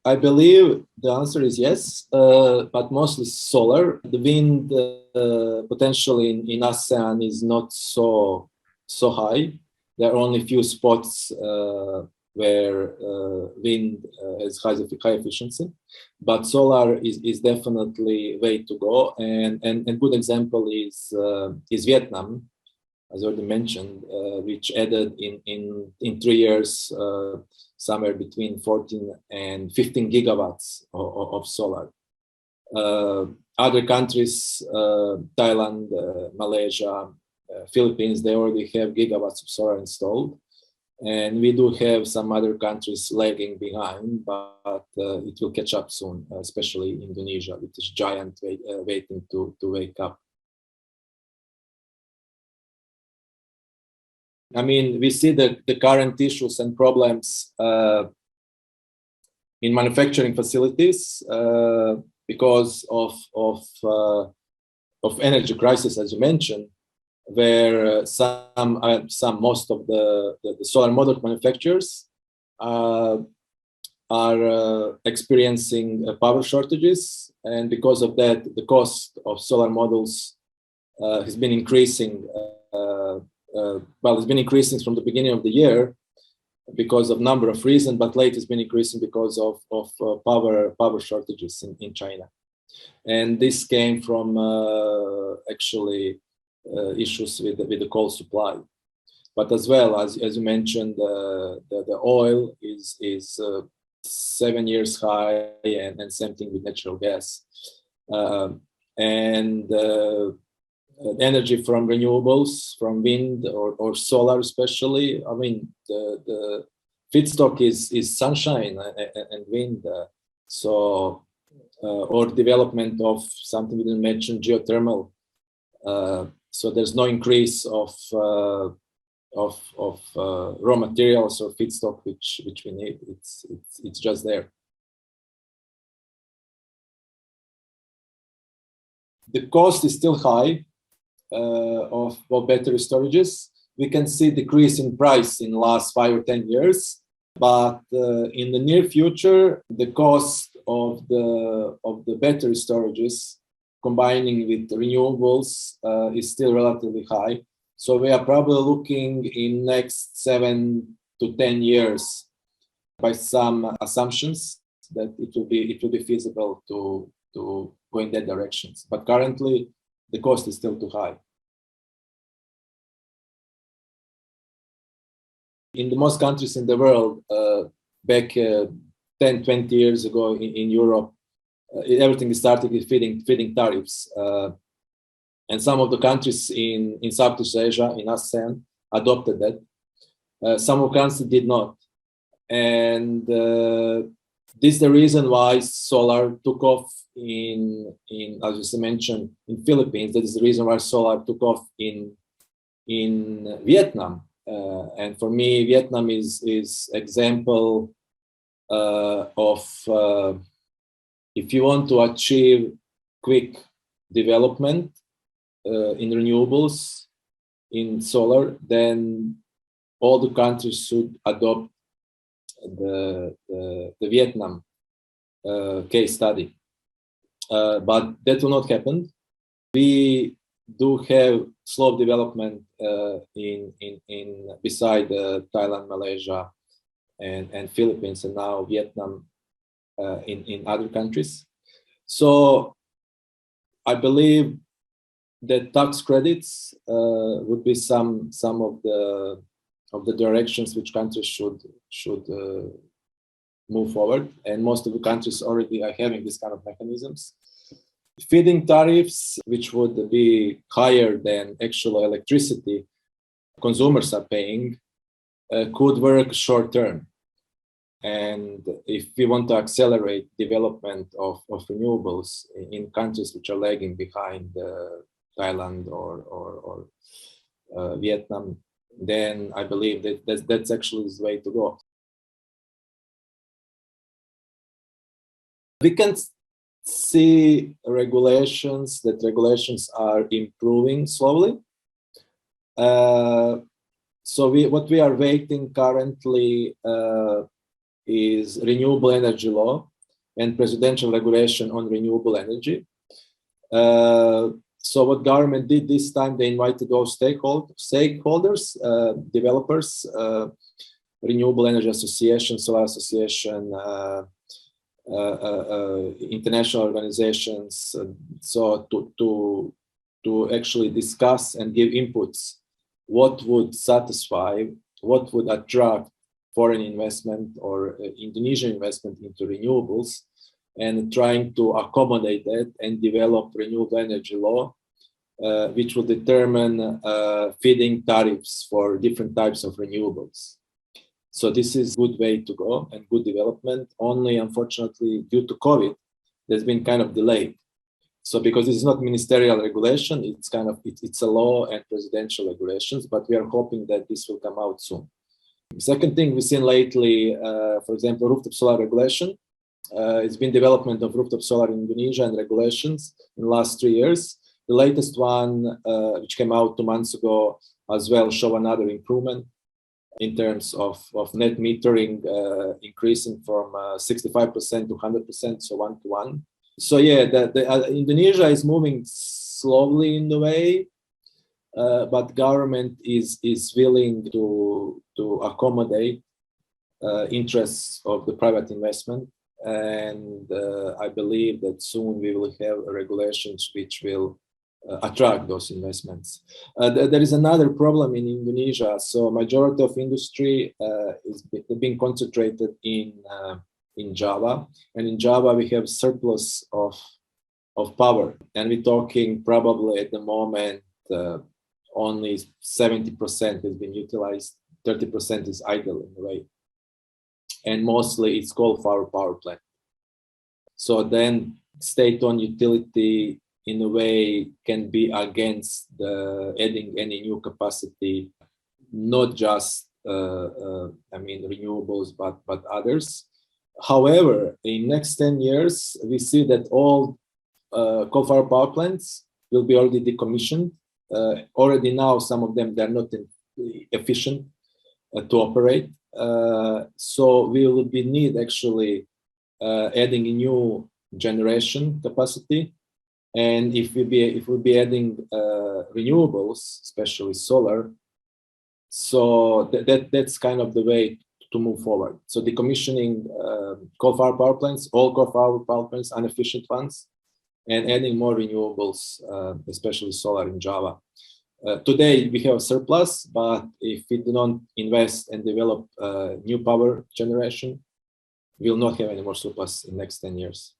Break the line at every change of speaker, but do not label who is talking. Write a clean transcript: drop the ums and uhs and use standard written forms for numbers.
I believe the answer is yes, but mostly solar. The wind potential in ASEAN is not so high. There are only a few spots where wind has high efficiency, but solar is definitely way to go. And a good example is Vietnam, as already mentioned, which added in 3 years somewhere between 14 and 15 gigawatts of solar. Other countries, Thailand, Malaysia, Philippines, they already have gigawatts of solar installed. And we do have some other countries lagging behind, but it will catch up soon, especially Indonesia, which is giant waiting to wake up. I mean, we see the current issues and problems in manufacturing facilities because of energy crisis, as you mentioned, where most of the solar module manufacturers are experiencing power shortages, and because of that, the cost of solar modules has been increasing. Well, it's been increasing from the beginning of the year because of number of reasons, but lately it's been increasing because of power shortages in China. And this came from actually issues with the coal supply. But as well, as you mentioned, the oil is 7 years high, and same thing with natural gas. Energy from renewables, from wind or solar especially. I mean, the feedstock is sunshine and wind. Or development of something we didn't mention, geothermal. So there's no increase of raw materials or feedstock which we need. It's just there. The cost is still high. Of battery storages. We can see decrease in price in the last 5 or 10 years, but in the near future, the cost of the battery storages combining with renewables is still relatively high. So we are probably looking in next 7 to 10 years by some assumptions that it will be feasible to go in that directions. But currently, the cost is still too high. In the most countries in the world, back 10, 20 years ago in Europe, everything started with feeding tariffs. And some of the countries in Southeast Asia, in ASEAN, adopted that. Some of the countries did not. And this is the reason why solar took off in as you mentioned, in Philippines. That is the reason why solar took off in Vietnam. And for me, Vietnam is example of if you want to achieve quick development in renewables, in solar, then all the countries should adopt the Vietnam case study. But that will not happen. We do have slow development beside Thailand, Malaysia, and Philippines, and now Vietnam in other countries. So I believe that tax credits would be some of the directions which countries should move forward, and most of the countries already are having this kind of mechanisms. Feed-in tariffs, which would be higher than actual electricity consumers are paying, could work short term. And if we want to accelerate development of renewables in countries which are lagging behind Thailand or Vietnam, then I believe that's actually the way to go. We can see regulations are improving slowly. So what we are waiting currently is renewable energy law, and presidential regulation on renewable energy. So what government did this time, they invited those stakeholders, developers, renewable energy association, solar association, international organizations, so to actually discuss and give inputs what would satisfy, what would attract foreign investment or Indonesian investment into renewables, and trying to accommodate it and develop renewable energy law, which will determine feed-in tariffs for different types of renewables. So this is a good way to go and good development. Only, unfortunately, due to COVID, there's been kind of delayed. So because it's not ministerial regulation, it's kind of it's a law and presidential regulations, but we are hoping that this will come out soon. Second thing we've seen lately, for example, rooftop solar regulation. It's been development of rooftop solar in Indonesia and regulations in the last 3 years. The latest one, which came out 2 months ago as well, show another improvement in terms of net metering increasing from 65% to 100%, so 1 to 1. So yeah, Indonesia is moving slowly in the way, but government is willing to accommodate interests of the private investment. And I believe that soon we will have regulations which will attract those investments. There is another problem in Indonesia. So majority of industry is being concentrated in Java, and in Java we have surplus of power, and we're talking probably at the moment only 70% has been utilized, 30% is idle in a way, and mostly it's coal-fired power plant. So then state-owned utility in a way can be against adding any new capacity, not just renewables, but others. However, in next 10 years, we see that all coal-fired power plants will be already decommissioned. Already now, some of them, they're not efficient to operate. So we will need actually adding a new generation capacity. And if we'll be adding renewables, especially solar, so that's kind of the way to move forward. So decommissioning coal-fired power plants, all coal-fired power plants, inefficient ones, and adding more renewables, especially solar in Java. Today we have a surplus, but if we do not invest and develop new power generation, we will not have any more surplus in the next 10 years.